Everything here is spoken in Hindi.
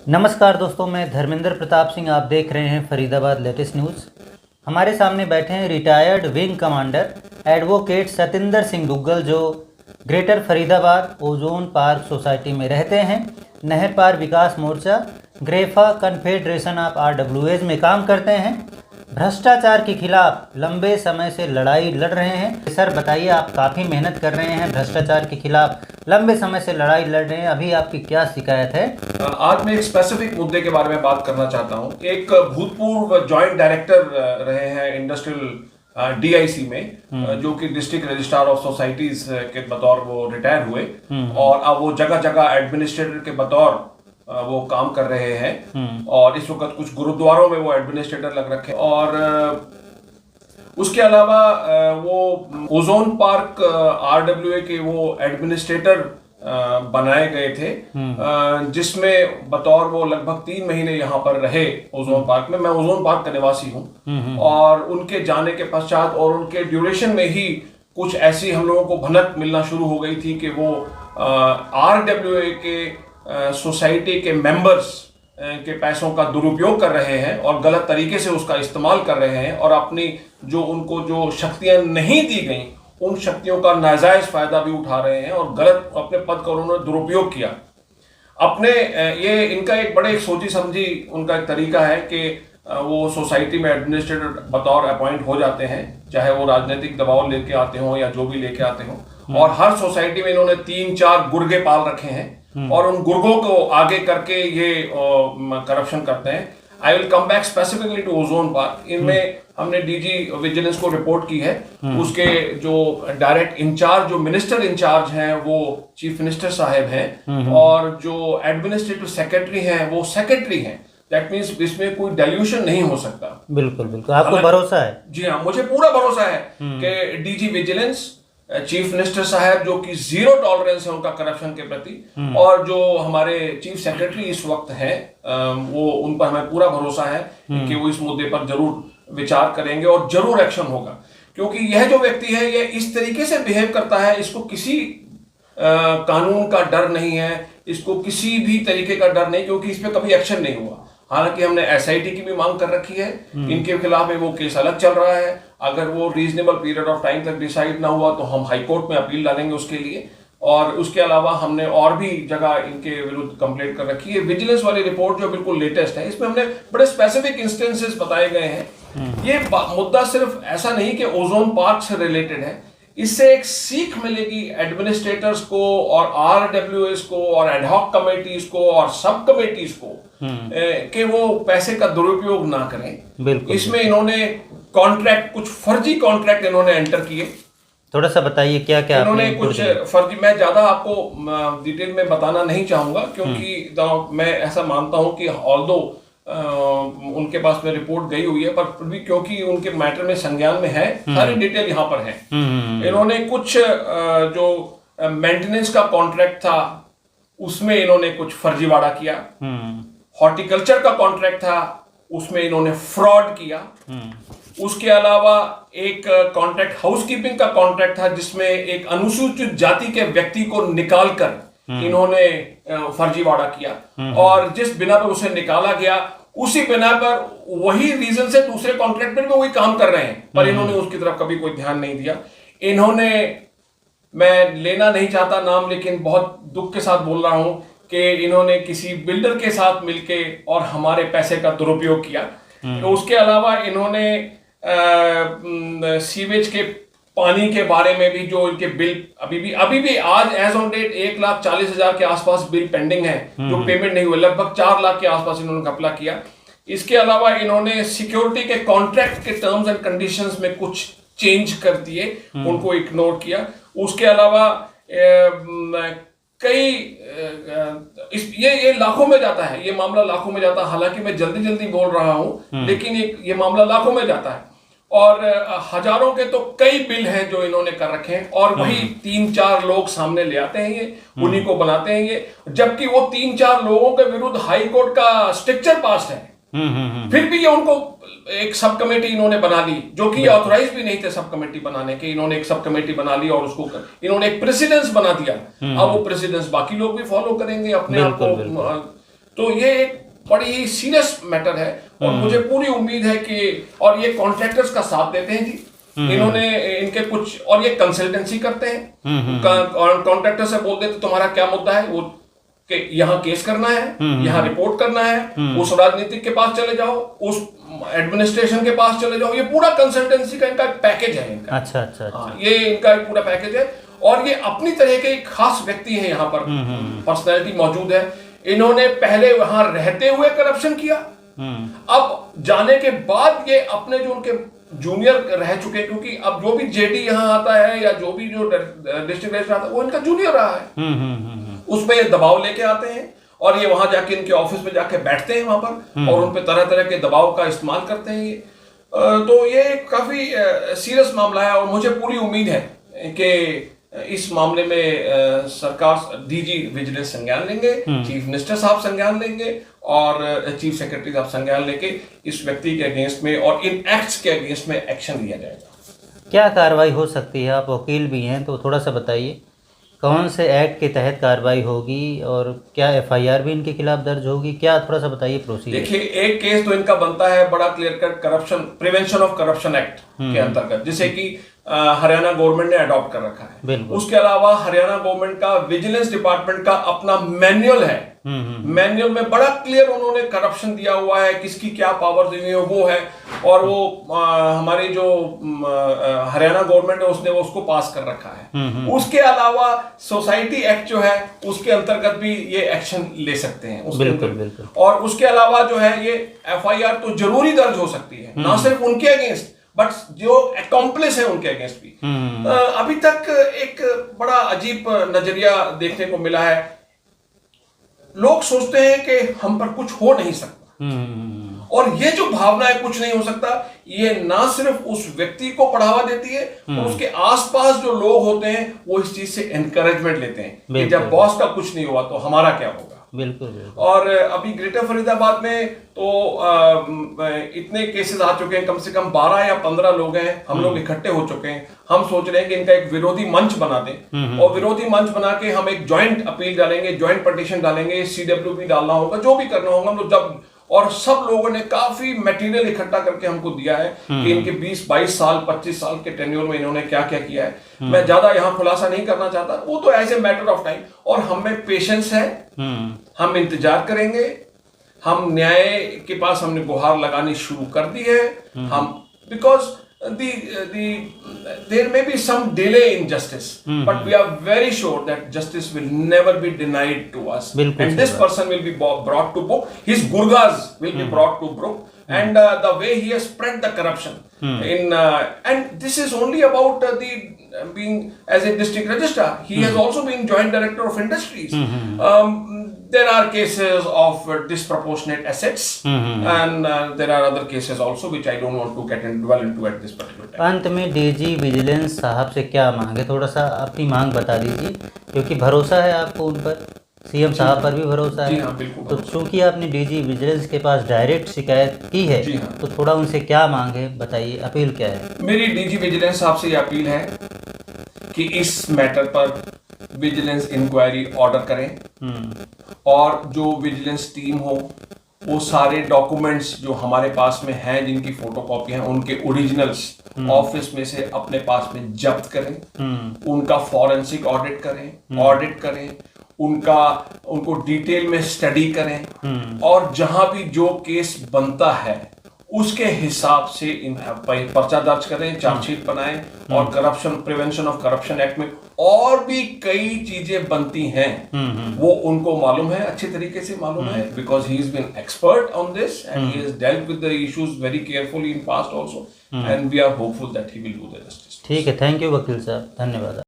नमस्कार दोस्तों, मैं धर्मेंद्र प्रताप सिंह। आप देख रहे हैं फरीदाबाद लेटेस्ट न्यूज़। हमारे सामने बैठे हैं retired wing commander advocate Satinder Singh Duggal, जो Greater Faridabad Ozone Park society में रहते हैं। Nahar Paar Vikas Morcha GRAFA confederation of RWAs में काम करते हैं। भ्रष्टाचार के खिलाफ लंबे समय से लड़ाई लड़ रहे हैं। सर बताइए, आप काफ़ी मेहनत कर रहे हैं, भ्रष्टाचार के खिलाफ लंबे समय से लड़ाई लड़ रहे हैं, अभी आपकी क्या शिकायत है? आज मैं एक स्पेसिफिक मुद्दे के बारे में बात करना चाहता हूं। एक भूतपूर्व जॉइंट डायरेक्टर रहे हैं इंडस्ट्रियल DIC में, जो कि डिस्ट्रिक्ट रजिस्ट्रार ऑफ सोसाइटीज के बतौर वो रिटायर हुए और अब वो जगह जगह एडमिनिस्ट्रेटर के बतौर वो काम कर रहे हैं और इस वक्त कुछ गुरुद्वारों में वो एडमिनिस्ट्रेटर लग रखे हैं। और उसके अलावा वो ओजोन पार्क RWA के वो एडमिनिस्ट्रेटर बनाए गए थे, जिसमें बतौर वो लगभग 3 महीने यहाँ पर रहे ओजोन पार्क में। मैं ओजोन पार्क का निवासी हूँ और उनके जाने के पश्चात और उनके ड्यूरेशन में ही कुछ ऐसी हम लोगों को भनक मिलना शुरू हो गई थी कि वो RWA के सोसाइटी के मेंबर्स के पैसों का दुरुपयोग कर रहे हैं और गलत तरीके से उसका इस्तेमाल कर रहे हैं और अपनी जो उनको जो शक्तियां नहीं दी गई उन शक्तियों का नाजायज फायदा भी उठा रहे हैं और गलत अपने पद का उन्होंने दुरुपयोग किया। अपने ये इनका एक बड़े सोची समझी उनका एक तरीका है कि वो सोसाइटी में एडमिनिस्ट्रेटर बतौर अपॉइंट हो जाते हैं, चाहे वो राजनीतिक दबाव लेके आते हो या जो भी लेके आते हो। और हर सोसाइटी में इन्होंने 3-4 गुर्गे पाल रखे हैं और उन गुर्गों को आगे करके ये करप्शन करते हैं। I will come back specifically to Ozone Park. इनमें हमने DG विजिलेंस को रिपोर्ट की है। उसके जो डायरेक्ट इंचार्ज, जो मिनिस्टर इंचार्ज हैं, वो चीफ मिनिस्टर साहब हैं और जो एडमिनिस्ट्रेटिव सेक्रेटरी हैं वो सेक्रेटरी हैं। दैट मीन्स इसमें कोई डाइल्यूशन नहीं हो सकता। बिल्कुल बिल्कुल, आपको भरोसा है? जी हाँ, मुझे पूरा भरोसा है कि DG विजिलेंस, चीफ मिनिस्टर साहब जो कि 0 टॉलरेंस है उनका करप्शन के प्रति, और जो हमारे चीफ सेक्रेटरी इस वक्त हैं, वो उन पर हमें पूरा भरोसा है कि वो इस मुद्दे पर जरूर विचार करेंगे और जरूर एक्शन होगा। क्योंकि यह जो व्यक्ति है ये इस तरीके से बिहेव करता है, इसको किसी कानून का डर नहीं है, इसको किसी भी तरीके का डर नहीं, क्योंकि इस पर कभी एक्शन नहीं हुआ। हालांकि हमने SIT की भी मांग कर रखी है, इनके खिलाफ में वो केस अलग चल रहा है। अगर वो रीजनेबल पीरियड ऑफ टाइम तक डिसाइड ना हुआ तो हम हाई कोर्ट में अपील डालेंगे उसके लिए। और उसके अलावा हमने और भी जगह इनके विरुद्ध कंप्लेंट कर रखी है। विजिलेंस वाली रिपोर्ट जो बिल्कुल लेटेस्ट है, इसमें हमने बड़े स्पेसिफिक इंस्टेंसेस बताए गए हैं। ये मुद्दा सिर्फ ऐसा नहीं कि ओजोन पार्क से रिलेटेड है, इससे एक सीख मिलेगी एडमिनिस्ट्रेटर्स को और RWAs को और एडहॉक कमेटीज को और सब कमेटीज को कि वो पैसे का दुरुपयोग ना करें। इसमें इन्होंने कॉन्ट्रैक्ट, कुछ फर्जी कॉन्ट्रैक्ट इन्होंने एंटर किए। थोड़ा सा बताइए क्या क्या इन्होंने कुछ फर्जी, मैं ज्यादा आपको डिटेल में बताना नहीं चाहूंगा, क्योंकि मैं ऐसा मानता हूं कि ऑल्दो उनके पास में रिपोर्ट गई हुई है, पर भी क्योंकि उनके मैटर में संज्ञान में है, सारी डिटेल यहाँ पर है। इन्होंने कुछ जो मेंटेनेंस का कॉन्ट्रैक्ट था उसमें इन्होंने कुछ फर्जीवाड़ा किया। हॉर्टिकल्चर का कॉन्ट्रैक्ट था उसमें इन्होंने फ्रॉड किया। उसके अलावा एक कॉन्ट्रैक्ट हाउसकीपिंग का कॉन्ट्रैक्ट था जिसमें एक अनुसूचित जाति के व्यक्ति को निकालकर इन्होंने फर्जीवाड़ा किया और जिस बिना पर उसे निकाला गया उसी बिना पर वही रीजन से दूसरे कॉन्ट्रैक्ट में भी वही काम कर रहे हैं, पर इन्होंने उसकी तरफ कभी कोई ध्यान नहीं दिया। इन्होंने, मैं लेना नहीं चाहता नाम, लेकिन बहुत दुख के साथ बोल रहा हूं कि इन्होंने किसी बिल्डर के साथ मिलके और हमारे पैसे का दुरुपयोग किया। तो उसके अलावा इन्होंने सीवेज के पानी के बारे में भी जो इनके बिल अभी भी आज एज ऑन डेट 1,40,000 के आसपास बिल पेंडिंग है जो पेमेंट नहीं हुए। लगभग 4 लाख के आसपास इन्होंने घपला किया। इसके अलावा इन्होंने सिक्योरिटी के कॉन्ट्रैक्ट के टर्म्स एंड कंडीशंस में कुछ चेंज कर दिए, उनको इग्नोर किया। उसके अलावा कई ये लाखों में जाता है, ये मामला लाखों में जाता है। हालांकि मैं जल्दी बोल रहा हूं, लेकिन ये मामला लाखों में जाता है और हजारों के तो कई बिल हैं जो इन्होंने कर रखे हैं और वही 3-4 लोग सामने ले आते हैं, ये उन्हीं को बनाते हैं ये, जबकि वो 3-4 लोगों के विरुद्ध हाई कोर्ट का स्ट्रिक्चर पास है। फिर भी ये उनको एक सब कमेटी इन्होंने बना ली, जो कि ऑथराइज भी नहीं थे सब कमेटी बनाने के। इन्होंने एक सब कमेटी बना ली और उसको इन्होंने एक प्रेसिडेंस बना दिया। अब वो प्रेसिडेंस बाकी लोग भी फॉलो करेंगे, अपने आप को तो ये एक बड़ी ही सीरियस मैटर है और मुझे पूरी उम्मीद है कि, और ये कॉन्ट्रैक्टर्स का साथ देते हैं जी, इन्होंने इनके कुछ, और ये कंसल्टेंसी करते हैं, कॉन्ट्रैक्टर से बोल देते तुम्हारा क्या मुद्दा है, वो कि यहाँ केस करना है, यहाँ रिपोर्ट करना है, उस राजनीतिक के पास चले जाओ, उस एडमिनिस्ट्रेशन के पास चले जाओ, ये पूरा कंसल्टेंसी का इनका पैकेज है इनका। अच्छा। ये इनका एक पूरा पैकेज है और ये अपनी तरह के एक खास व्यक्ति है, यहाँ पर पर्सनैलिटी मौजूद है। इन्होंने पहले वहां रहते हुए करप्शन किया, अब जाने के बाद ये अपने जो उनके जूनियर रह चुके, क्योंकि अब जो भी जेडी यहाँ आता है या जो भी जो डिस्ट्रिक्ट रजिस्ट्रार आता है वो इनका जूनियर रहा है, उसमें ये दबाव लेके आते हैं और ये वहां जाके इनके ऑफिस में जाके बैठते हैं वहां पर और उन पे तरह तरह के दबाव का इस्तेमाल करते हैं ये। तो ये काफी सीरियस मामला है और मुझे पूरी उम्मीद है कि इस मामले में सरकार डीजी विजिलेंस संज्ञान लेंगे, चीफ मिनिस्टर साहब संज्ञान लेंगे और चीफ सेक्रेटरी साहब संज्ञान लेके इस व्यक्ति के अगेंस्ट में और इन एक्ट्स के अगेंस्ट में एक्शन लिया जाएगा। क्या कार्रवाई हो सकती है? आप वकील भी हैं तो थोड़ा सा बताइए, कौन से एक्ट के तहत कार्रवाई होगी और क्या एफआईआर भी इनके खिलाफ दर्ज होगी? क्या थोड़ा सा बताइए प्रोसीजर। देखिए, एक केस तो इनका बनता है बड़ा clear cut, corruption prevention of corruption act के अंतर्गत, जिसे कि हरियाणा गवर्नमेंट ने अडॉप्ट कर रखा है। उसके अलावा हरियाणा गवर्नमेंट का विजिलेंस डिपार्टमेंट का अपना मैनुअल है, मैनुअल में बड़ा क्लियर उन्होंने करप्शन दिया हुआ है, किसकी क्या पावर दी हुई है वो है, और वो हमारी जो हरियाणा गवर्नमेंट है उसने वो उसको पास कर रखा है। उसके अलावा सोसाइटी एक्ट जो है उसके अंतर्गत भी ये एक्शन ले सकते हैं। बिल्कुल। और उसके अलावा जो है ये एफआईआर तो जरूरी दर्ज हो सकती है, ना सिर्फ उनके अगेंस्ट बट जो अकॉम्प्लिस है उनके अगेंस्ट भी। अभी तक एक बड़ा अजीब नजरिया देखने को मिला है, लोग सोचते हैं कि हम पर कुछ हो नहीं सकता, और ये जो भावना है कुछ नहीं हो सकता, ये ना सिर्फ उस व्यक्ति को बढ़ावा देती है और उसके आसपास जो लोग होते हैं वो इस चीज से एनकरेजमेंट लेते हैं कि जब बॉस का कुछ नहीं हुआ तो हमारा क्या होगा। बिल्कुल। और अभी ग्रेटर फरीदाबाद में तो इतने केसेस आ चुके हैं, कम से कम 12 या 15 लोग हैं, हम लोग इकट्ठे हो चुके हैं। हम सोच रहे हैं कि इनका एक विरोधी मंच बना दें और विरोधी मंच बना के हम एक ज्वाइंट अपील डालेंगे, ज्वाइंट पिटीशन डालेंगे, CWP डालना होगा, जो भी करना होगा हम लोग जब, और सब लोगों ने काफी मटेरियल इकट्ठा करके हमको दिया है कि इनके 20-22 साल 25 साल के टेन्योर में इन्होंने क्या क्या किया है। मैं ज्यादा यहाँ खुलासा नहीं करना चाहता, वो तो as a matter of time, और हमें पेशेंस है, हम इंतजार करेंगे, हम न्याय के पास हमने गुहार लगानी शुरू कर दी है। हम because there may be some delay in justice, but we are very sure that justice will never be denied to us, and this person will be brought to book, his gurgas will be brought to book, and the way he has spread the corruption in and this is only about the being as a district registrar. He has also been joint director of industries. There are cases of disproportionate assets, and there are other cases also which I don't want to get and dwell into at this particular time. अंत में डीजी विजिलेंस साहब से क्या मांगे, थोड़ा सा अपनी मांग बता दीजिए, क्योंकि भरोसा है आपको उन पर, सीएम साहब पर भी भरोसा है। हाँ, बिल्कुल। तो चूंकि आपने डीजी विजिलेंस के पास डायरेक्ट शिकायत की है, तो थोड़ा उनसे क्या मांग है बताइए, अपील क्या है? मेरी डीजी विजिलेंस साहब से ये अपील है कि इस मैटर पर विजिलेंस इंक्वायरी ऑर्डर करें और जो विजिलेंस टीम हो वो सारे डॉक्यूमेंट्स जो हमारे पास में हैं, जिनकी फोटोकॉपी हैं, उनके ओरिजिनल्स ऑफिस में से अपने पास में जब्त करें, उनका फॉरेंसिक ऑडिट करें, उनको डिटेल में स्टडी करें, और जहां भी जो केस बनता है उसके हिसाब से पर्चा दर्ज करें, चार्जशीट बनाएं, और corruption prevention of corruption act में और भी कई चीजें बनती हैं, वो उनको मालूम है, अच्छे तरीके से मालूम है, because he is been expert on this and he has dealt with the issues very carefully in past also, and we are hopeful that he will do the justice. ठीक है, थैंक यू वकील साहब, धन्यवाद।